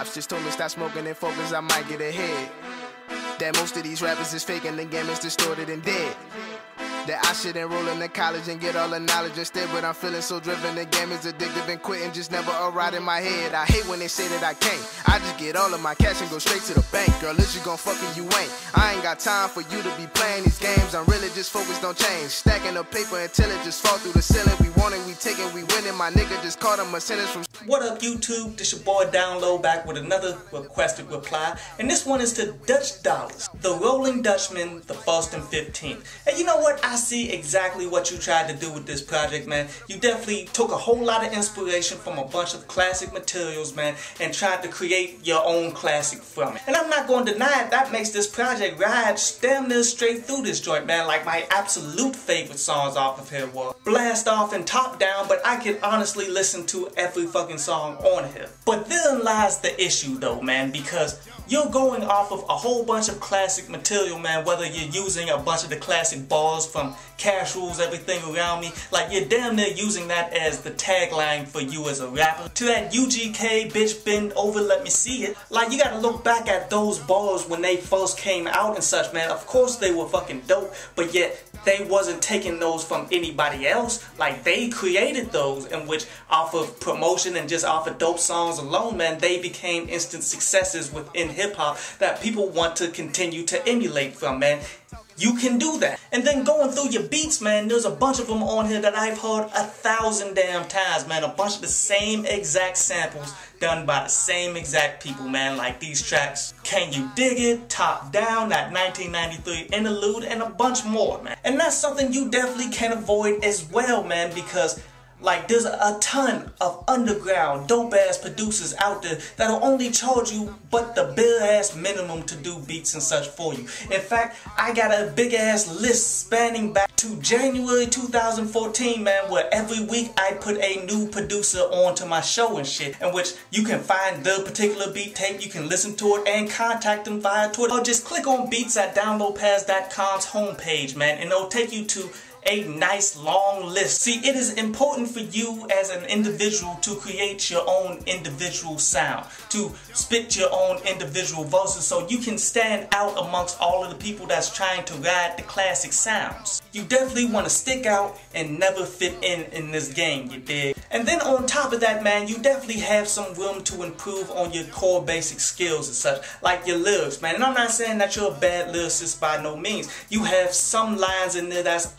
Pops just told me stop smoking and focus, I might get ahead. That most of these rappers is faking, the game is distorted and dead. That I should enroll into college and get all the knowledge instead, but I'm feeling so driven, the game is addictive and quitting just never a ride in my head. I hate when they say that I can't. I just get all of my cash and go straight to the bank. Girl, is you gon' fuck and you ain't. I ain't got time for you to be playing these games. I'm really just focused on change. Stacking up paper until it just fall through the ceiling. We want it, we take it, we winning. My nigga just caught him a sentence from... What up, YouTube? This your boy Dolla back with another requested reply, and this one is to Dolla, the Rolling Dutchman, the Boston 15th. And you know what? I see exactly what you tried to do with this project, man. You definitely took a whole lot of inspiration from a bunch of classic materials, man, and tried to create your own classic from it. And I'm not going to deny it, that makes this project ride damn near straight through this joint, man. Like my absolute favorite songs off of here was Blast Off and Top Down, but I can honestly listen to every fucking song on here. But therein lies the issue though, man, because you're going off of a whole bunch of classic material, man, whether you're using a bunch of the classic bars from Cash Rules Everything Around Me, like you're damn near using that as the tagline for you as a rapper. To that UGK, bitch bend over, let me see it. Like you gotta look back at those bars when they first came out and such, man. Of course they were fucking dope, but yet they wasn't taking those from anybody else. Like they created those, in which off of promotion and just off of dope songs alone, man, they became instant successes within hip-hop that people want to continue to emulate from, man. You can do that. And then going through your beats, man, there's a bunch of them on here that I've heard 1,000 damn times, man. A bunch of the same exact samples done by the same exact people, man. Like these tracks, Can You Dig It, Top Down, that 1993 interlude, and a bunch more, man. And that's something you definitely can avoid as well, man, because like there's a ton of underground dope ass producers out there that'll only charge you but the bare ass minimum to do beats and such for you. In fact, I got a big ass list spanning back to January 2014, man, where every week I put a new producer onto my show and shit, in which you can find the particular beat tape, you can listen to it and contact them via Twitter, or just click on beats at downloadpass.com's homepage, man, and it'll take you to a nice long list. See, it is important for you as an individual to create your own individual sound, to spit your own individual verses so you can stand out amongst all of the people that's trying to ride the classic sounds. You definitely want to stick out and never fit in this game, you dig? And then on top of that, man, you definitely have some room to improve on your core basic skills and such, like your lyrics, man. And I'm not saying that you're a bad lyricist by no means. You have some lines in there that's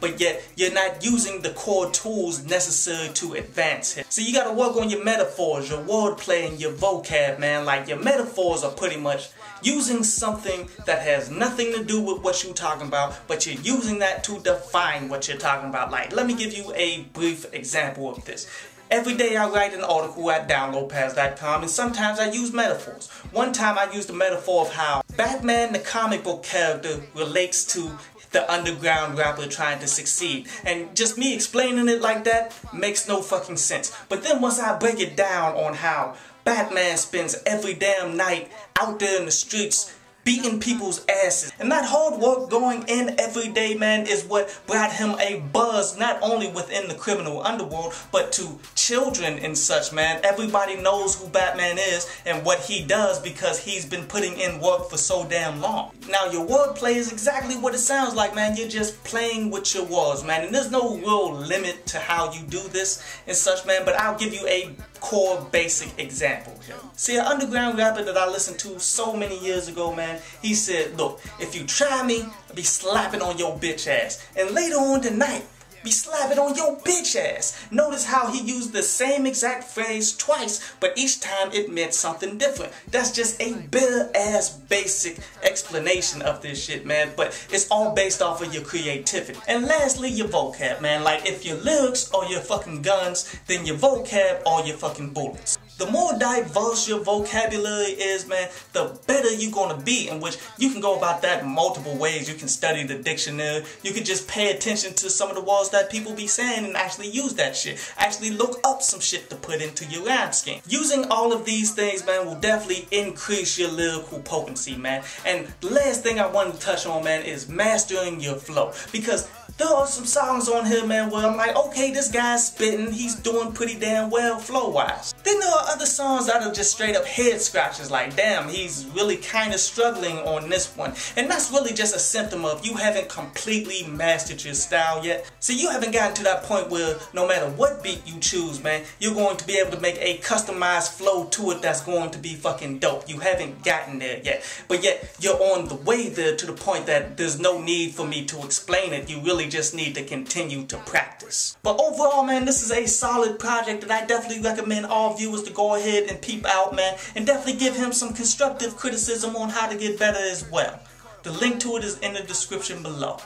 but yet you're not using the core tools necessary to advance it. So you gotta work on your metaphors, your wordplay, and your vocab, man. Like your metaphors are pretty much using something that has nothing to do with what you're talking about, but you're using that to define what you're talking about. Like, let me give you a brief example of this. Every day I write an article at downloadpass.com, and sometimes I use metaphors. One time I used the metaphor of how Batman, the comic book character, relates to the underground rapper trying to succeed. And just me explaining it like that makes no fucking sense. But then once I break it down on how Batman spends every damn night out there in the streets beating people's asses, and that hard work going in every day, man, is what brought him a buzz not only within the criminal underworld but to children and such, man. Everybody knows who Batman is and what he does because he's been putting in work for so damn long. Now your wordplay is exactly what it sounds like, man. You're just playing with your words, man, and there's no real limit to how you do this and such, man, but I'll give you a core basic example here. See, an underground rapper that I listened to so many years ago, man, he said, look, if you try me, I'll be slapping on your bitch ass. And later on tonight, be slapping on your bitch ass. Notice how he used the same exact phrase twice, but each time it meant something different. That's just a bare ass basic explanation of this shit, man, but it's all based off of your creativity. And lastly, your vocab, man. Like if your lyrics are your fucking guns, then your vocab are your fucking bullets. The more diverse your vocabulary is, man, the better you're gonna be, in which you can go about that multiple ways. You can study the dictionary, you can just pay attention to some of the words that people be saying and actually use that shit. Actually look up some shit to put into your rhyme scheme. Using all of these things, man, will definitely increase your lyrical potency, man. And the last thing I wanted to touch on, man, is mastering your flow. Because There are some songs on here, man, where I'm like, okay, this guy's spitting, he's doing pretty damn well flow-wise. Then there are other songs that are just straight up head scratches, like, damn, he's really kind of struggling on this one. And that's really just a symptom of you haven't completely mastered your style yet. See, you haven't gotten to that point where no matter what beat you choose, man, you're going to be able to make a customized flow to it that's going to be fucking dope. You haven't gotten there yet. But yet, you're on the way there to the point that there's no need for me to explain it. You really just need to continue to practice. But overall, man, this is a solid project that I definitely recommend all viewers to go ahead and peep out, man, and definitely give him some constructive criticism on how to get better as well. The link to it is in the description below.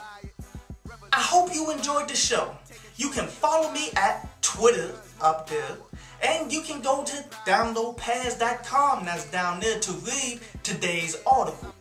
I hope you enjoyed the show. You can follow me at Twitter up there, and you can go to downloadpads.com, that's down there, to read today's article.